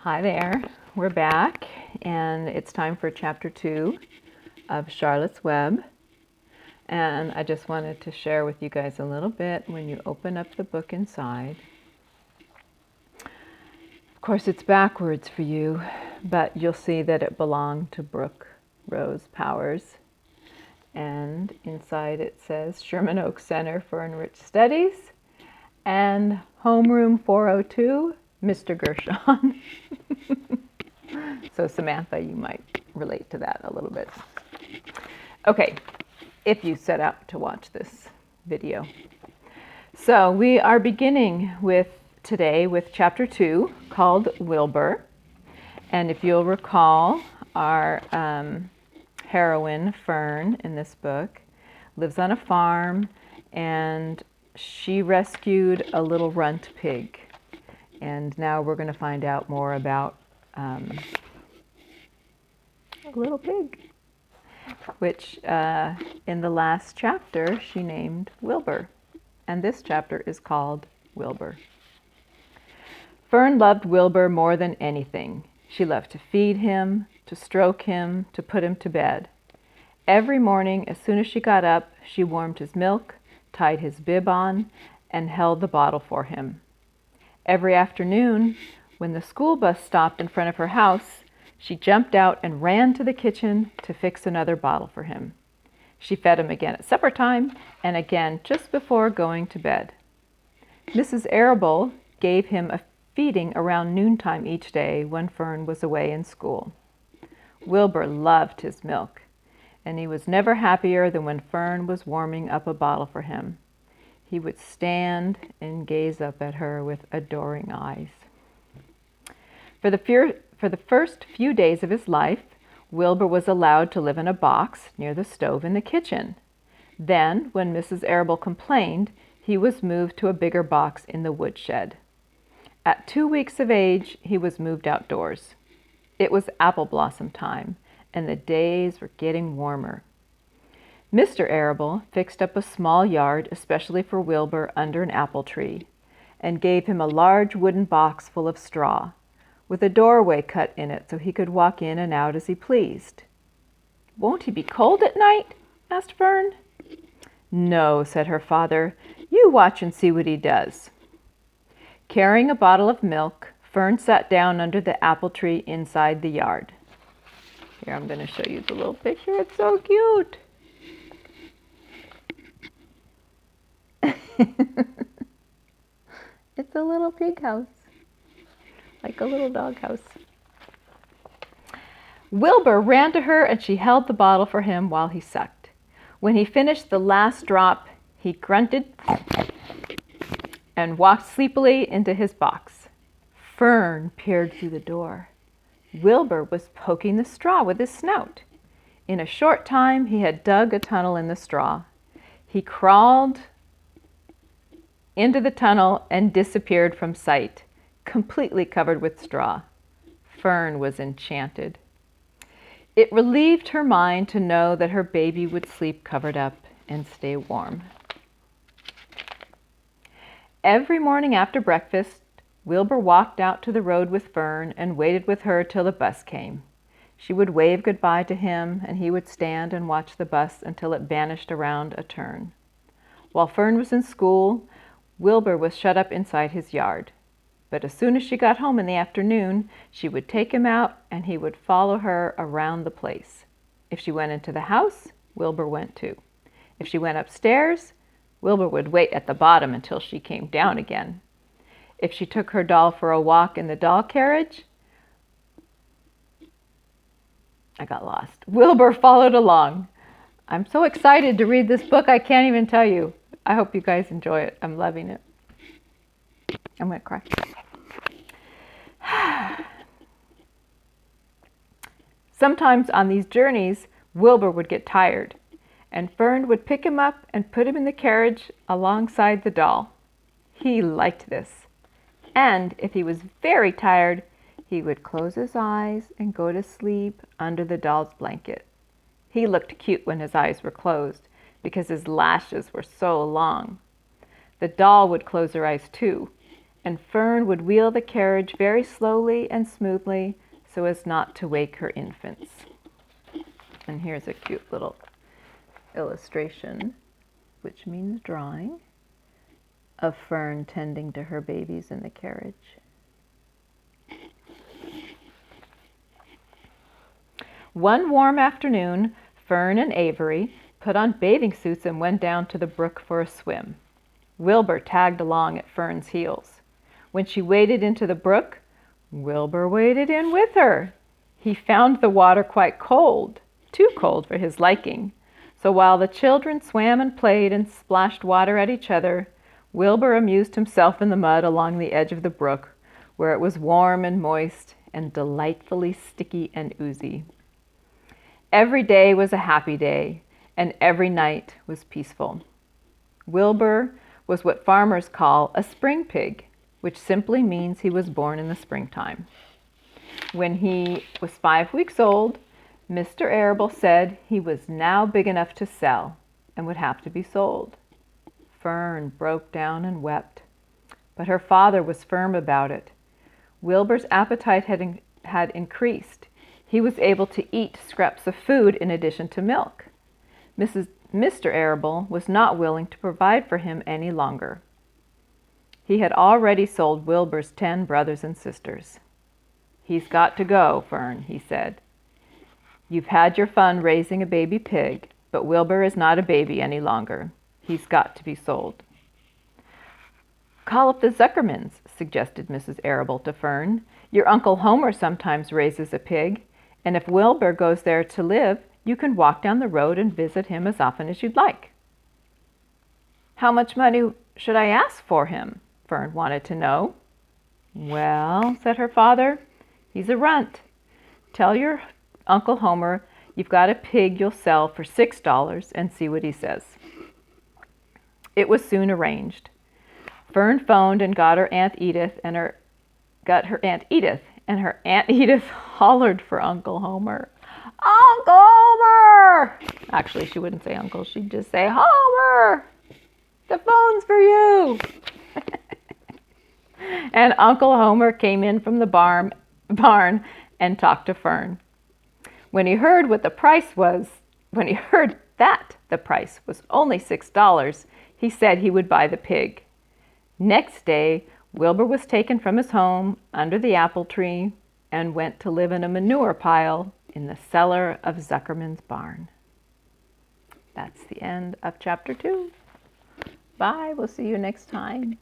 Hi there, we're back, and it's time for chapter 2 of Charlotte's Web. And I just wanted to share with you guys a little bit when you open up the book inside. Of course, it's backwards for you, but you'll see that it belonged to Brooke Rose Powers. And inside it says Sherman Oaks Center for Enriched Studies and Homeroom 402, Mr. Gershon. So Samantha, you might relate to that a little bit. Okay, if you set out to watch this video. So we are beginning today with chapter 2 called Wilbur. And if you'll recall, our heroine, Fern, in this book, lives on a farm, and she rescued a little runt pig. And now we're going to find out more about a little pig, which in the last chapter she named Wilbur. And this chapter is called Wilbur. Fern loved Wilbur more than anything. She loved to feed him, to stroke him, to put him to bed. Every morning, as soon as she got up, she warmed his milk, tied his bib on, and held the bottle for him. Every afternoon, when the school bus stopped in front of her house, she jumped out and ran to the kitchen to fix another bottle for him. She fed him again at supper time and again just before going to bed. Mrs. Arable gave him a feeding around noontime each day when Fern was away in school. Wilbur loved his milk, and he was never happier than when Fern was warming up a bottle for him. He would stand and gaze up at her with adoring eyes. For the first few days of his life, Wilbur was allowed to live in a box near the stove in the kitchen. Then, when Mrs. Arable complained, he was moved to a bigger box in the woodshed. At 2 weeks of age, he was moved outdoors. It was apple blossom time, and the days were getting warmer. Mr. Arable fixed up a small yard especially for Wilbur under an apple tree, and gave him a large wooden box full of straw, with a doorway cut in it so he could walk in and out as he pleased. "Won't he be cold at night?" asked Fern. "No," said her father. "You watch and see what he does." Carrying a bottle of milk, Fern sat down under the apple tree inside the yard. Here, I'm going to show you the little picture. It's so cute. It's a little pig house, like a little dog house. Wilbur ran to her and she held the bottle for him while he sucked. When he finished the last drop, he grunted and walked sleepily into his box. Fern peered through the door. Wilbur was poking the straw with his snout. In a short time, he had dug a tunnel in the straw. He crawled into the tunnel and disappeared from sight, completely covered with straw. Fern was enchanted. It relieved her mind to know that her baby would sleep covered up and stay warm. Every morning after breakfast, Wilbur walked out to the road with Fern and waited with her till the bus came. She would wave goodbye to him, and he would stand and watch the bus until it vanished around a turn. While Fern was in school, Wilbur was shut up inside his yard. But as soon as she got home in the afternoon, she would take him out and he would follow her around the place. If she went into the house, Wilbur went too. If she went upstairs, Wilbur would wait at the bottom until she came down again. If she took her doll for a walk in the doll carriage, I got lost. Wilbur followed along. I'm so excited to read this book, I can't even tell you. I hope you guys enjoy it. I'm loving it. I'm going to cry. Sometimes on these journeys, Wilbur would get tired, and Fern would pick him up and put him in the carriage alongside the doll. He liked this. And if he was very tired, he would close his eyes and go to sleep under the doll's blanket. He looked cute when his eyes were closed because his lashes were so long. The doll would close her eyes too, and Fern would wheel the carriage very slowly and smoothly so as not to wake her infants. And here's a cute little illustration, which means drawing, of Fern tending to her babies in the carriage. One warm afternoon, Fern and Avery put on bathing suits and went down to the brook for a swim. Wilbur tagged along at Fern's heels. When she waded into the brook, Wilbur waded in with her. He found the water quite cold, too cold for his liking. So while the children swam and played and splashed water at each other, Wilbur amused himself in the mud along the edge of the brook, where it was warm and moist and delightfully sticky and oozy. Every day was a happy day, and every night was peaceful. Wilbur was what farmers call a spring pig, which simply means he was born in the springtime. When he was 5 weeks old, Mr. Arable said he was now big enough to sell and would have to be sold. Fern broke down and wept, but her father was firm about it. Wilbur's appetite had increased. He was able to eat scraps of food in addition to milk. Mr. Arable was not willing to provide for him any longer. He had already sold Wilbur's 10 brothers and sisters. "He's got to go, Fern," he said. "You've had your fun raising a baby pig, but Wilbur is not a baby any longer. He's got to be sold." "Call up the Zuckermans," suggested Mrs. Arable to Fern. "Your Uncle Homer sometimes raises a pig, and if Wilbur goes there to live, you can walk down the road and visit him as often as you'd like." "How much money should I ask for him?" Fern wanted to know. "Well," said her father, "he's a runt. Tell your Uncle Homer you've got a pig you'll sell for $6 and see what he says." It was soon arranged. Fern phoned and got her Aunt Edith, and her Aunt Edith hollered for Uncle Homer. "Uncle Homer!" Actually, she wouldn't say uncle, she'd just say, "Homer! The phone's for you!" And Uncle Homer came in from the barn and talked to Fern. When he heard that the price was only $6, he said he would buy the pig. Next day, Wilbur was taken from his home under the apple tree and went to live in a manure pile in the cellar of Zuckerman's barn. That's the end of chapter 2. Bye. We'll see you next time.